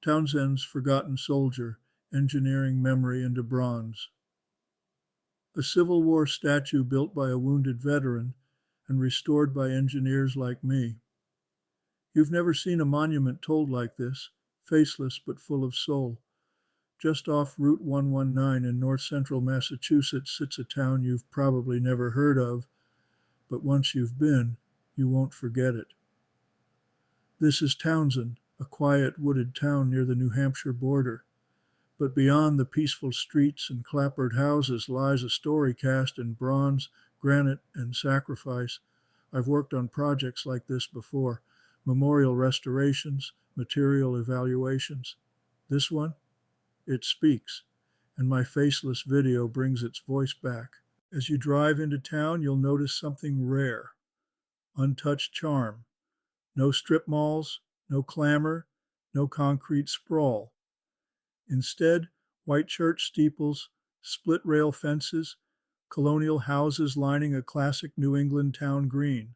Townsend's Forgotten Soldier, Engineering Memory into Bronze. A Civil War statue built by a wounded veteran and restored by engineers like me. You've never seen a monument told like this, faceless but full of soul. Just off Route 119 in north central Massachusetts sits a town you've probably never heard of, but once you've been, you won't forget it. This is Townsend, a quiet wooded town near the New Hampshire border. But beyond the peaceful streets and clapboard houses lies a story cast in bronze, granite, and sacrifice. I've worked on projects like this before, memorial restorations, material evaluations. This one? It speaks, and my faceless video brings its voice back. As you drive into town, you'll notice something rare. Untouched charm. No strip malls, no clamor, no concrete sprawl. Instead, white church steeples, split rail fences, colonial houses lining a classic New England town green.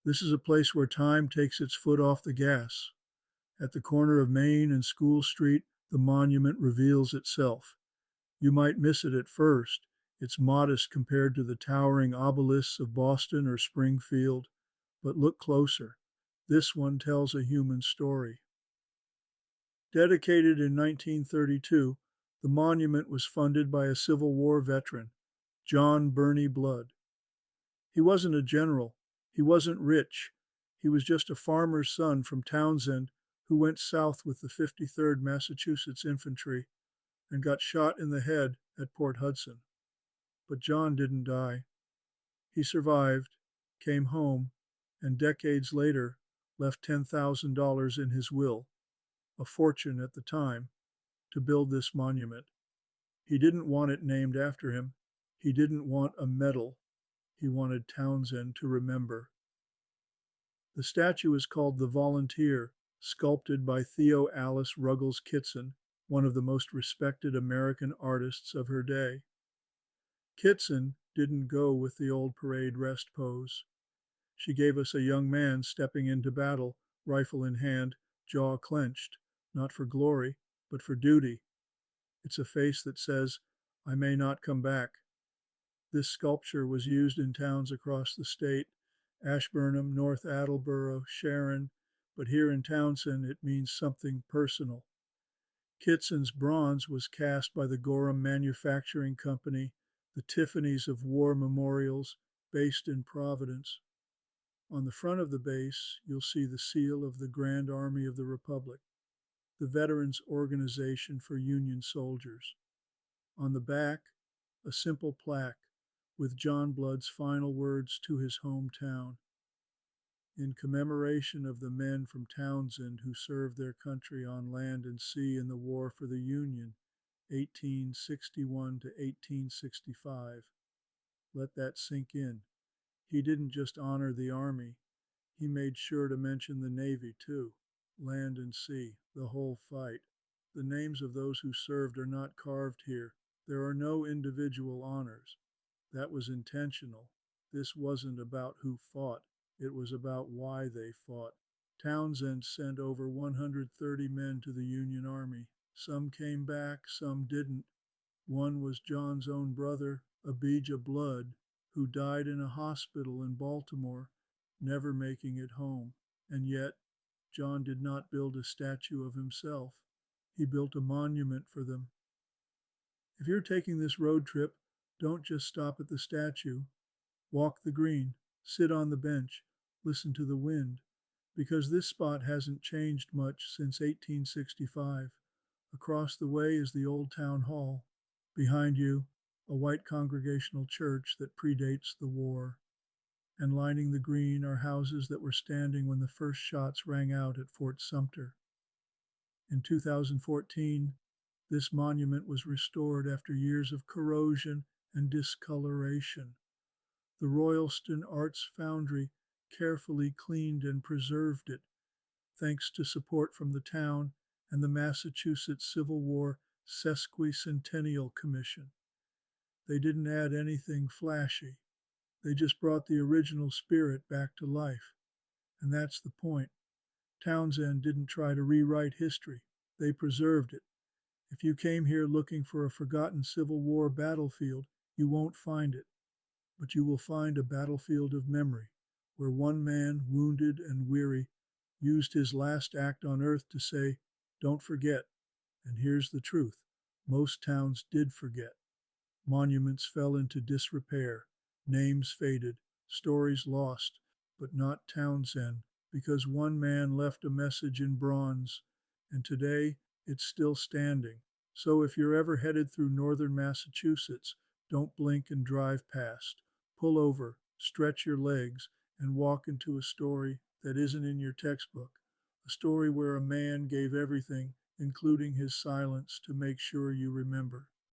This is a place where time takes its foot off the gas. At the corner of Main and School Street, the monument reveals itself. You might miss it at first. It's modest compared to the towering obelisks of Boston or Springfield. But look closer. This one tells a human story. Dedicated in 1932, the monument was funded by a Civil War veteran, John Birney Blood. He wasn't a general. He wasn't rich. He was just a farmer's son from Townsend who went south with the 53rd Massachusetts Infantry and got shot in the head at Port Hudson. But John didn't die. He survived, came home, and decades later left $10,000 in his will, a fortune at the time, to build this monument. He didn't want it named after him. He didn't want a medal. He wanted Townsend to remember. The statue is called The Volunteer, sculpted by Theo Alice Ruggles Kitson, one of the most respected American artists of her day. Kitson didn't go with the old parade rest pose. She gave us a young man stepping into battle, rifle in hand, jaw clenched, not for glory, but for duty. It's a face that says, "I may not come back." This sculpture was used in towns across the state, Ashburnham, North Attleboro, Sharon, but here in Townsend it means something personal. Kitson's bronze was cast by the Gorham Manufacturing Company, the Tiffany's of War Memorials, based in Providence. On the front of the base, you'll see the seal of the Grand Army of the Republic, the Veterans Organization for Union Soldiers. On the back, a simple plaque with John Blood's final words to his hometown. In commemoration of the men from Townsend who served their country on land and sea in the War for the Union, 1861 to 1865. Let that sink in. He didn't just honor the Army. He made sure to mention the Navy, too. Land and sea, the whole fight. The names of those who served are not carved here. There are no individual honors. That was intentional. This wasn't about who fought. It was about why they fought. Townsend sent over 130 men to the Union Army. Some came back, some didn't. One was John's own brother, Abijah Blood, who died in a hospital in Baltimore, never making it home. And yet, John did not build a statue of himself. He built a monument for them. If you're taking this road trip, don't just stop at the statue. Walk the green, sit on the bench, listen to the wind, because this spot hasn't changed much since 1865. Across the way is the old town hall. Behind you, a white congregational church that predates the war. And lining the green are houses that were standing when the first shots rang out at Fort Sumter. In 2014, this monument was restored after years of corrosion and discoloration. The Royalston Arts Foundry carefully cleaned and preserved it, thanks to support from the town and the Massachusetts Civil War Sesquicentennial Commission. They didn't add anything flashy. They just brought the original spirit back to life. And that's the point. Townsend didn't try to rewrite history. They preserved it. If you came here looking for a forgotten Civil War battlefield, you won't find it. But you will find a battlefield of memory, where one man, wounded and weary, used his last act on earth to say, "Don't forget." And here's the truth: most towns did forget. Monuments fell into disrepair, names faded, stories lost, but not Townsend, because one man left a message in bronze, and today it's still standing. So if you're ever headed through northern Massachusetts, don't blink and drive past. Pull over, stretch your legs, and walk into a story that isn't in your textbook. A story where a man gave everything, including his silence, to make sure you remember.